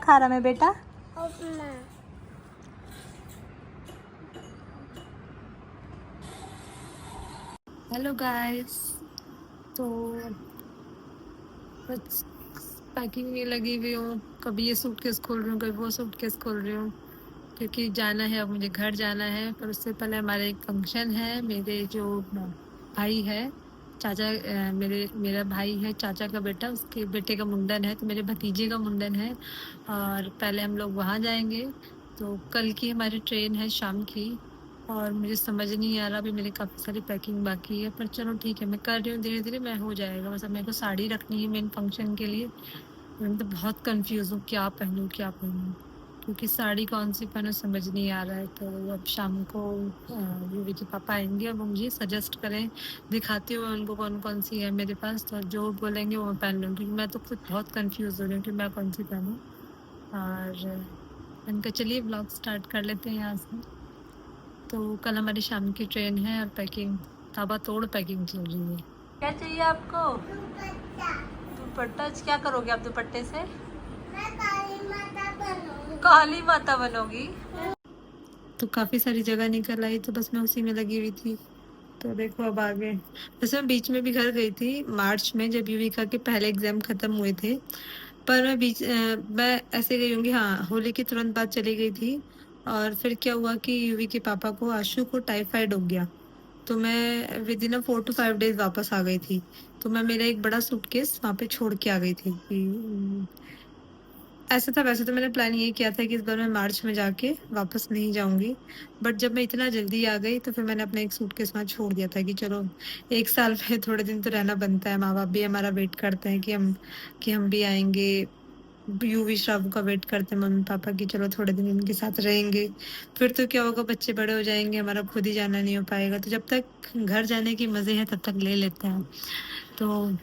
खा रहा मैं बेटा? हेलो गाइस, तो बस पैकिंग में लगी हुई हूँ। कभी ये सूटकेस खोल रही हूँ, कभी वो सूटकेस खोल रही हूँ, क्योंकि जाना है। अब मुझे घर जाना है, पर उससे पहले हमारे एक फंक्शन है। मेरे जो भाई है, चाचा, मेरा भाई है, चाचा का बेटा, उसके बेटे का मुंडन है, तो मेरे भतीजे का मुंडन है और पहले हम लोग वहाँ जाएंगे। तो कल की हमारी ट्रेन है शाम की, और मुझे समझ नहीं आ रहा, अभी मेरी काफ़ी सारी पैकिंग बाकी है, पर चलो ठीक है, मैं कर रही हूँ, धीरे धीरे मैं हो जाएगा। बस अब मेरे को साड़ी रखनी है मेन फंक्शन के लिए। मैं तो बहुत कंफ्यूज हूँ, क्या पहनूँ क्या पहनूँ, क्योंकि साड़ी कौन सी पहनूँ समझ नहीं आ रहा है। तो अब शाम को यूवी के पापा आएंगे, अब मुझे सजेस्ट करें, दिखाती हूँ उनको कौन कौन सी है मेरे पास, तो जो बोलेंगे वो मैं पहन लूँगी, क्योंकि मैं तो खुद बहुत कंफ्यूज हो रही हूँ कि मैं कौन सी पहनूँ। और इनका चलिए ब्लॉग स्टार्ट कर लेते हैं यहाँ से। तो कल हमारी शाम की ट्रेन है और पैकिंग ताबड़तोड़ पैकिंग चल रही है। क्या चाहिए आपको? दुपट्टा। क्या करोगे आप दुपट्टे से? मैं काली माता बनूंगी। काली माता बनोगी? तो काफ़ी सारी जगह निकल आई, तो बस मैं उसी में लगी हुई थी। तो देखो अब आगे, वैसे मैं बीच में भी घर गई थी मार्च में, जब युविका के पहले एग्ज़ाम ख़त्म हुए थे। पर मैं ऐसे गई होंगी, हाँ, होली के तुरंत बाद चली गई थी। और फिर क्या हुआ कि युवी के पापा को, आशु को, टाइफाइड हो गया। तो मैं विद इन 4 to 5 डेज़ वापस आ गई थी। तो मैं मेरा एक बड़ा सूटकेस वहाँ पे छोड़ के आ गई थी कि ऐसा था। वैसे तो मैंने प्लान ये किया था कि इस बार मैं मार्च में जाके वापस नहीं जाऊँगी। बट जब मैं इतना जल्दी आ गई, तो फिर मैंने अपना एक सूटकेस वहाँ छोड़ दिया था कि चलो 1 साल में थोड़े दिन तो रहना बनता है। माँ-बाप भी हमारा वेट करते हैं कि हम भी आएँगे। यूवी श्रावू का वेट करते हैं मम्मी-पापा कि चलो थोड़े दिन इनके साथ रहेंगे। फिर तो क्या होगा, बच्चे बड़े हो जाएँगे, हमारा खुद ही जाना नहीं हो पाएगा। तो जब तक घर जाने की मज़े हैं तब तक ले लेते हैं। तो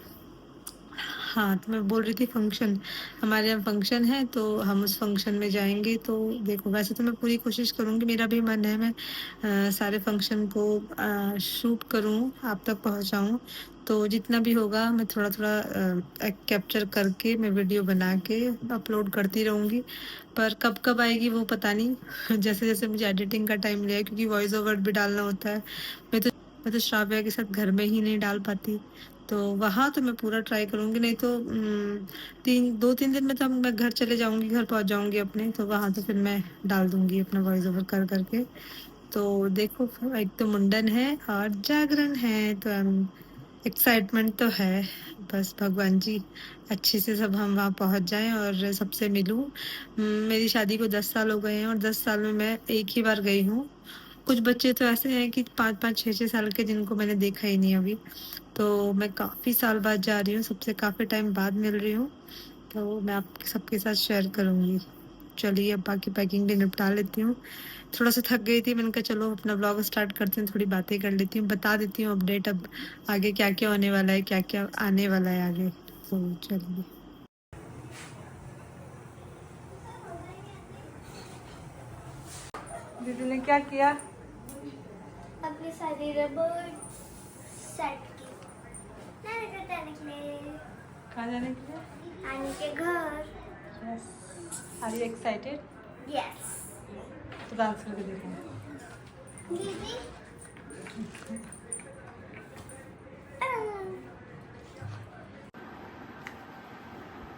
हाँ, तो मैं बोल रही थी फंक्शन, हमारे यहाँ फंक्शन है, तो हम उस फंक्शन में जाएँगे। तो देखो, वैसे तो मैं पूरी कोशिश करूँगी, मेरा भी मन है मैं सारे फंक्शन को शूट करूँ, आप तक पहुँचाऊँ। तो जितना भी होगा मैं थोड़ा-थोड़ा कैप्चर करके मैं वीडियो बना के अपलोड करती रहूँगी। पर कब-कब आएगी वो पता नहीं। जैसे-जैसे मुझे एडिटिंग का टाइम लगेगा, क्योंकि वॉइस ओवर भी डालना होता है। मैं तो श्राव्या के साथ घर में ही नहीं डाल पाती। तो वहाँ तो मैं पूरा ट्राई करूँगी, नहीं तो 2-3 दिन में तो मैं घर चले जाऊँगी, घर पहुँच जाऊँगी अपने, तो वहाँ तो फिर मैं डाल दूँगी अपना वॉइस ओवर कर के। तो देखो, एक तो मुंडन है और जागरण है, तो एक्साइटमेंट तो है। बस भगवान जी अच्छे से सब हम वहाँ पहुँच जाएँ और सबसे मिलूँ। मेरी शादी को 10 साल हो गए हैं और 10 साल में मैं एक ही बार गई हूँ। कुछ बच्चे तो ऐसे हैं कि 5-5, 6-6 साल के, जिनको मैंने देखा ही नहीं अभी। तो मैं काफ़ी साल बाद जा रही हूँ, सबसे काफ़ी टाइम बाद मिल रही हूँ, तो मैं आप सबके साथ शेयर करूँगी। चलिए अब बाकी पैकिंग भी निपटा लेती हूँ। थोड़ा-सा थक गई थी, मैंने कहा चलो अपना व्लॉग स्टार्ट करती हूँ, थोड़ी बातें कर लेती हूँ, बता देती हूँ अपडेट अब आगे क्या-क्या होने वाला है, क्या-क्या आने वाला है आगे। तो चलिए। दीदी ने क्या किया? अपनी सारी रबड़ सेट की। नानी के जाने के लिए। कहाँ जाने के लिए? नानी के घर। Yes. Are you excited? Yes. तो डांस करके देखो। दीदी।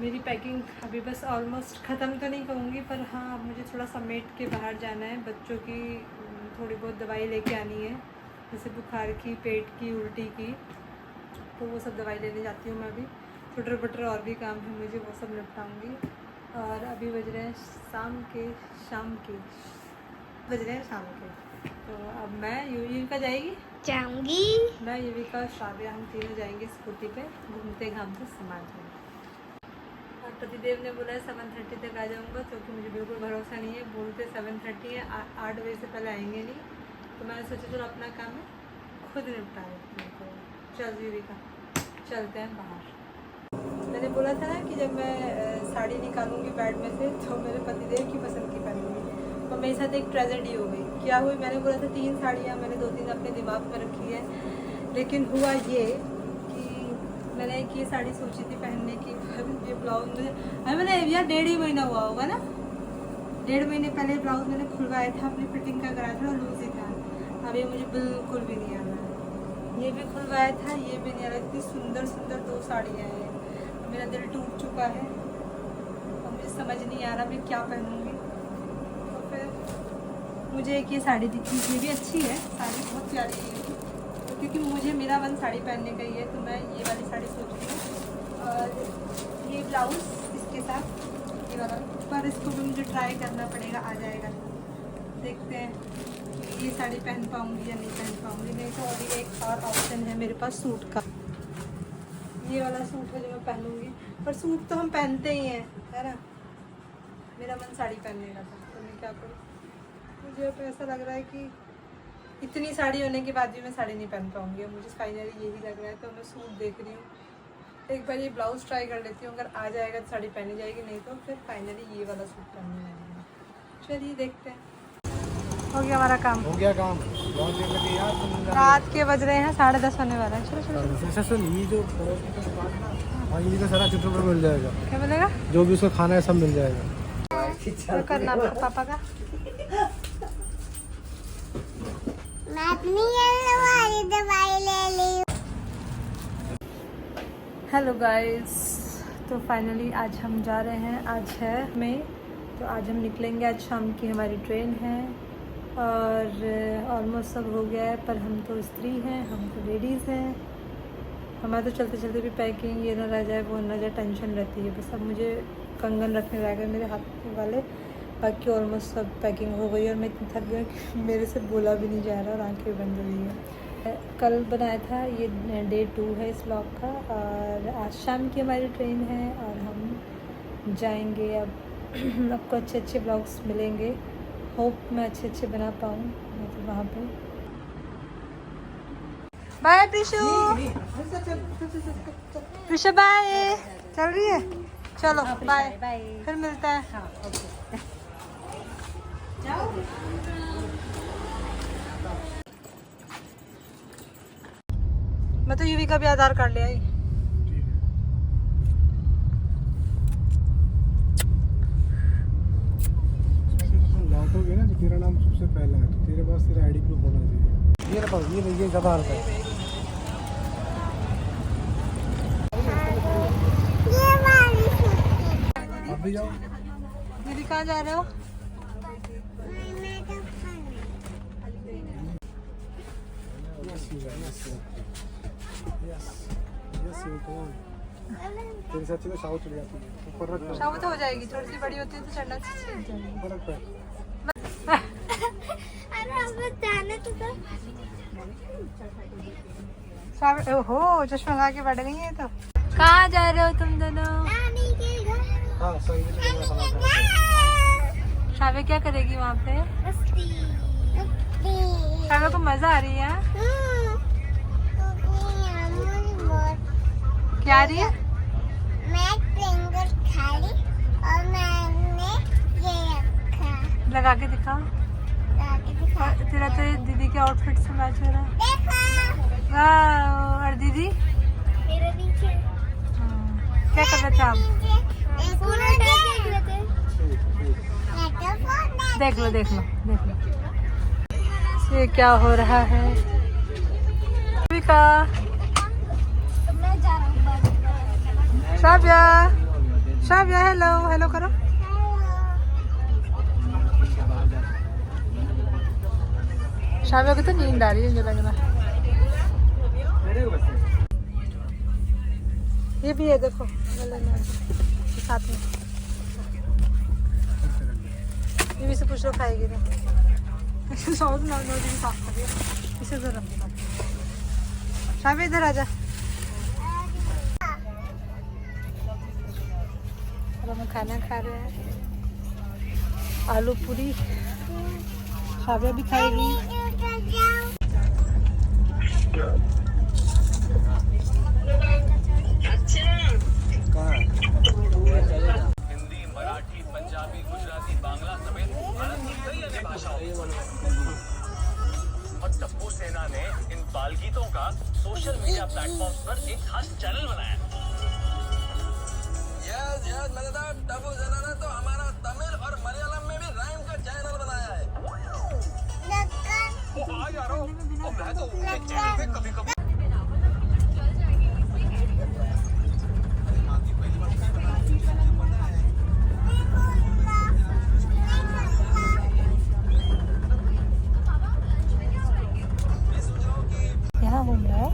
मेरी पैकिंग अभी बस ऑलमोस्ट ख़त्म तो नहीं कहूँगी, पर हाँ मुझे थोड़ा समेट के बाहर जाना है। बच्चों की थोड़ी बहुत दवाई लेके आनी है, जैसे बुखार की, पेट की, उल्टी की, तो वो सब दवाई लेने जाती हूँ मैं अभी। छोटे बटर और भी काम है मुझे, वो सब निपटाऊँगी। और अभी बज रहे हैं शाम के तो अब मैं युविका जाएगी, जाऊंगी। मैं युविका, श्राव्या, हम तीनों जाएंगे स्कूटी पे घूमते घामते समाज में। और पतिदेव ने बोला है 7:30 तक आ जाऊँगा, तो कि मुझे बिल्कुल भरोसा नहीं है। बोलते 7:30 है, 8 बजे से पहले आएंगे नहीं। तो मैंने सोचा चलो अपना काम है खुद निपटा लेते हैं। तो चल युविका, चलते हैं बाहर। मैंने बोला था ना कि जब मैं साड़ी निकालूंगी बैग में से, तो मेरे पतिदेव की पसंद की पहनूंगी। तो मेरे साथ एक ट्रेजेडी हो गई। क्या हुई, मैंने बोला था 3 साड़ियाँ मैंने 2-3 अपने दिमाग में रखी है, लेकिन हुआ ये कि मैंने एक ये साड़ी सोची थी पहनने की, ये ब्लाउज मुझे मैंने यार 1.5 महीना हुआ होगा ना, 1.5 महीने पहले ब्लाउज मैंने खुलवाया था, अपनी फिटिंग का कराया था, लूज ही था। अब ये मुझे बिल्कुल भी नहीं आ रहा, ये भी खुलवाया था, ये भी नहीं आ रहा। इतनी सुंदर सुंदर 2 साड़ियाँ हैं, मेरा दिल टूट चुका है और मुझे समझ नहीं आ रहा मैं क्या पहनूँगी। तो फिर मुझे एक ये साड़ी दिखी, ये भी अच्छी है साड़ी, बहुत प्यारी है, तो क्योंकि मुझे मेरा मन साड़ी पहनने का ही है, तो मैं ये वाली साड़ी सोच रही हूँ। और ये ब्लाउज इसके साथ ये वाला, पर इसको भी मुझे ट्राई करना पड़ेगा, आ जाएगा देखते हैं कि ये साड़ी पहन पाऊँगी या नहीं पहन पाऊँगी। नहीं तो अभी एक और ऑप्शन है मेरे पास सूट का, ये वाला सूट है जो मैं पहनूँगी, पर सूट तो हम पहनते ही हैं, है ना। मेरा मन साड़ी पहनने का था, तो मैं क्या करूँ। मुझे तो ऐसा लग रहा है कि इतनी साड़ी होने के बाद भी मैं साड़ी नहीं पहन पाऊँगी, मुझे फाइनली यही लग रहा है। तो मैं सूट देख रही हूँ, एक बार ये ब्लाउज ट्राई कर लेती हूँ, अगर आ जाएगा तो साड़ी पहनी जाएगी, नहीं तो फिर फाइनली ये वाला सूट पहनने लगेगा। चलिए देखते हैं। हो गया हमारा काम, हो गया काम, बहुत देर लगी यार। तुम रात के बज रहे हैं 10:30 होने वाला है। चलो चलो अच्छा सुन, ये जो पड़ोस की दुकान है ना, हाँ ये तो सारा चित्र पर मिल जाएगा, क्या मिलेगा, जो भी उसका खाना है सब मिल जाएगा। तो करना आपका पापा का। मैं अपनी येलो वाली दवाई ले ली। हेलो गाइस, तो फाइनली आज हम जा रहे हैं, आज है मई, तो आज हम निकलेंगे। आज शाम की हमारी ट्रेन है और ऑलमोस्ट सब हो गया है, पर हम तो स्त्री हैं, हम तो लेडीज़ हैं। हमारे तो चलते चलते भी पैकिंग ये ना रह जाए वो ना जाए, टेंशन रहती है। बस अब मुझे कंगन रखने रह गए मेरे हाथ वाले, बाकी ऑलमोस्ट सब पैकिंग हो गई। और मैं इतनी थक गई कि मेरे से बोला भी नहीं जा रहा और आंखें बंद हो गई हैं। कल बनाया था, ये डे 2 है इस ब्लॉग का, और आज शाम की हमारी ट्रेन है और हम जाएंगे। अब आपको अच्छे अच्छे ब्लॉग्स मिलेंगे, होप मैं अच्छे अच्छे बना पाऊँ मतलब वहाँ पे। बाय प्रिशु, प्रिशु बाय, चल रही है, चलो बाय, फिर मिलता है। मैं तो यूवी का भी आधार कार्ड ले आई। लौटोगे ना तो तेरा नाम सबसे पहला है, तो तेरे पास तेरा आईडी प्रूफ होना चाहिए। ये रखो, ये ज़्यादा हल्का है। ये वाली सूट अब भी जाओ। दीदी कहाँ जा रहे हो? मैं तो तेरे साथ तो शाव चढ़ जाती है, ऊपर रख। शाम तो हो जाएगी, थोड़ी सी बड़ी होती है तो चढ़ना सीख जाएगी। ऊपर रख। अरे अब जाने तो दो। ओहो, चश्मा लगा के बैठ गई है। तो कहाँ जा रहे हो तुम दोनों? नानी के घर। हाँ सही है। नानी के घर। शावे क्या करेगी वहाँ पे? मस्ती। मस्ती। शावे को मजा आ रही है? क्या आ रही है? मैं फिंगर खा ली और मैंने ये रखा। लगा के दिखा। लाके दिखा। और तेरा तो ये दीदी के आउटफिट से मैच हो रहा है। देखो। वाह, और दीदी मेरे पीछे। क्या कर रहे थे आप? देख लो देख लो देख लो, ये क्या हो रहा है। का शाव्या, शाव्या हेलो हेलो करो। शाव्या को तो नींद आ रही है मुझे लग रहा है। ये भी है देखो साथ में, ये भी से पूछ लो खाएगी तो सौ नौ दिन साफ कर दिया इसे जरा। शाव्या इधर आजा। और हम खाना खा रहे हैं, आलू पूरी। शाव्या भी खाएगी। हिंदी, मराठी, पंजाबी, गुजराती, बांग्ला समेत भारत की कई अन्य भाषाओं और टप्पू सेना ने इन बाल गीतों का सोशल मीडिया प्लेटफॉर्म पर एक खास चैनल बनाया। यस मैंने कहा टबू जना ने तो हमारा तमिल और मलयालम में भी राइम का चैनल बनाया है। वो आ जा रहा हूँ, तो मैं तो उनके चैनल पे कभी-कभी यहाँ हूँ मैं।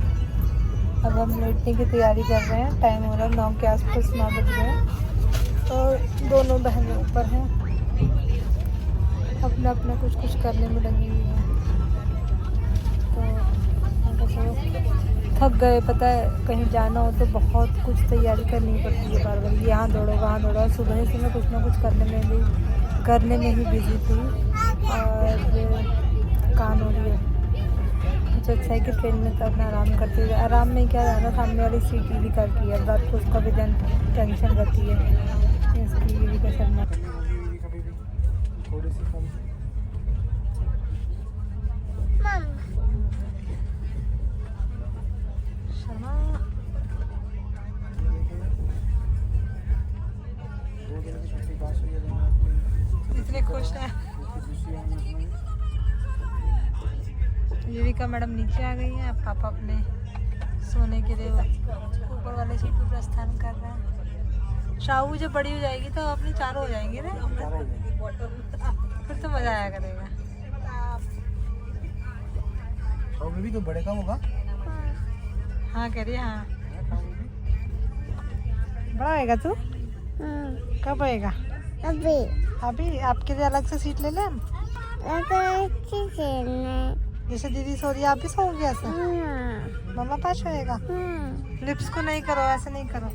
अब हम लेटने की तैयारी कर रहे हैं। टाइम हो रहा है 9 के आसपास, 9 बज गए हैं और दोनों बहनें ऊपर हैं, अपना अपना कुछ करने में लगी हुई हैं। तो बस थक गए। पता है कहीं जाना हो तो बहुत कुछ तैयारी करनी पड़ती है, बार बार यहाँ दौड़ो वहाँ दौड़ो। सुबह से मैं कुछ ना कुछ करने में ही बिजी थी और काम हो रही है। मुझे अच्छा है कि ट्रेन में तो अपना आराम करते हुए, आराम में क्या रहना, सामने वाली सीट ही कर की है। रात को उसका भी टेंशन रहती है इसकी भी का शर्मा। कभी भी थोड़ी सी कम। शर्मा 2 दिन की छुट्टी पास हुई है आपकी। इतने खुश हैं। खुशी है उसमें। युविका मैडम नीचे आ गई हैं। पापा अपने सोने के लिए ऊपर वाले सीट पर प्रस्थान कर रहे हैं। शाहू जब बड़ी हो जाएगी तो अपने चारों हो जाएंगे ना, फिर तो मजा आया करेगा। और भी तो बड़े का होगा। हाँ कह रही है। हाँ बड़ा होएगा तू? कब होएगा? अभी आपके लिए अलग से सीट ले लें हम। जैसे दीदी सो रही है आप भी सोओगे ऐसे? मम्मा पास होएगा। लिप्स को नहीं करो, ऐसे नहीं करो।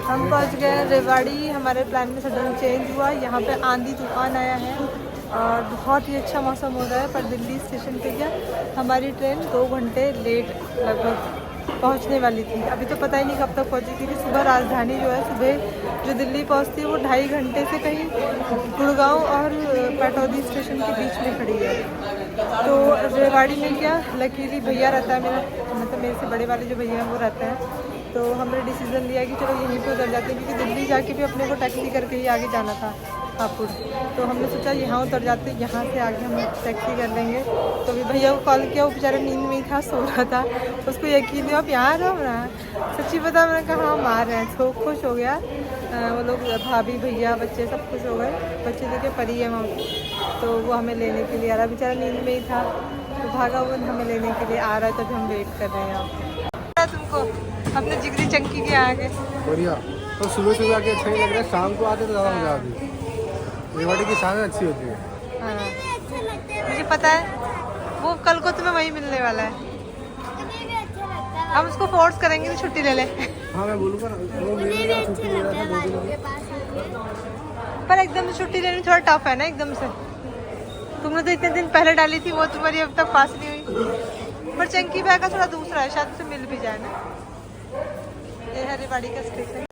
हम पहुंच गए रेवाड़ी। हमारे प्लान में सडन चेंज हुआ। यहाँ पे आंधी तूफान आया है और बहुत ही अच्छा मौसम हो रहा है। पर दिल्ली स्टेशन पे क्या हमारी ट्रेन 2 घंटे लेट लगभग पहुँचने वाली थी। अभी तो पता ही नहीं कब तक पहुँची, क्योंकि सुबह राजधानी जो है सुबह जो दिल्ली पहुँचती है वो 2.5 घंटे से कहीं गुड़गांव और पटौदी स्टेशन के बीच में खड़ी है। तो रेवाड़ी में क्या लकीली भैया रहता है मेरा, मतलब मेरे से बड़े वाले जो भैया हैं वो रहते हैं। तो हमने डिसीज़न लिया कि चलो यहीं पे उतर जाते हैं, क्योंकि दिल्ली जाके भी अपने को टैक्सी करके ही आगे जाना था हापुड़। तो हमने सोचा यहाँ उतर जाते, यहाँ से आगे हम टैक्सी कर लेंगे। तो अभी भैया को कॉल किया, वो बेचारा नींद में ही था, सो रहा था। उसको यकीन नहीं आप यहाँ आ रहा है। सच्ची बता, मैंने कहा हाँ मार रहे हैं। तो खुश हो गया। वो लोग भाभी भैया बच्चे सब खुश हो गए। बच्चे देखे परी है वहाँ, तो वो हमें लेने के लिए आ रहा। बेचारा नींद में ही था तो भागा वो हमें लेने के लिए आ रहा है। तब हम वेट कर रहे हैं यहाँ। तुमको अपने जिगरी चंकी के आगे बढ़िया। तो सुबह आके अच्छा नहीं लग रहा है, शाम को आते तो ज़्यादा मजा आती है। रेवाड़ी की शाम अच्छी होती है। हाँ मुझे पता है, वो कल को तुम्हें वही मिलने वाला है। हम उसको फोर्स करेंगे तो छुट्टी ले ले। हाँ मैं बोलूँगा ना, वो मेरे लिए छुट्टी ले रहा था 2 दिन की। पर एकदम से छुट्टी लेनी थोड़ा टफ है ना एकदम से। तुमने तो इतने दिन पहले डाली थी, वो तुम्हारी अब तक पास नहीं हुई। पर चंकी बैग का थोड़ा दूसरा है, शायद उसे मिल भी जाए ना। ये है रेवाड़ी का स्टेशन।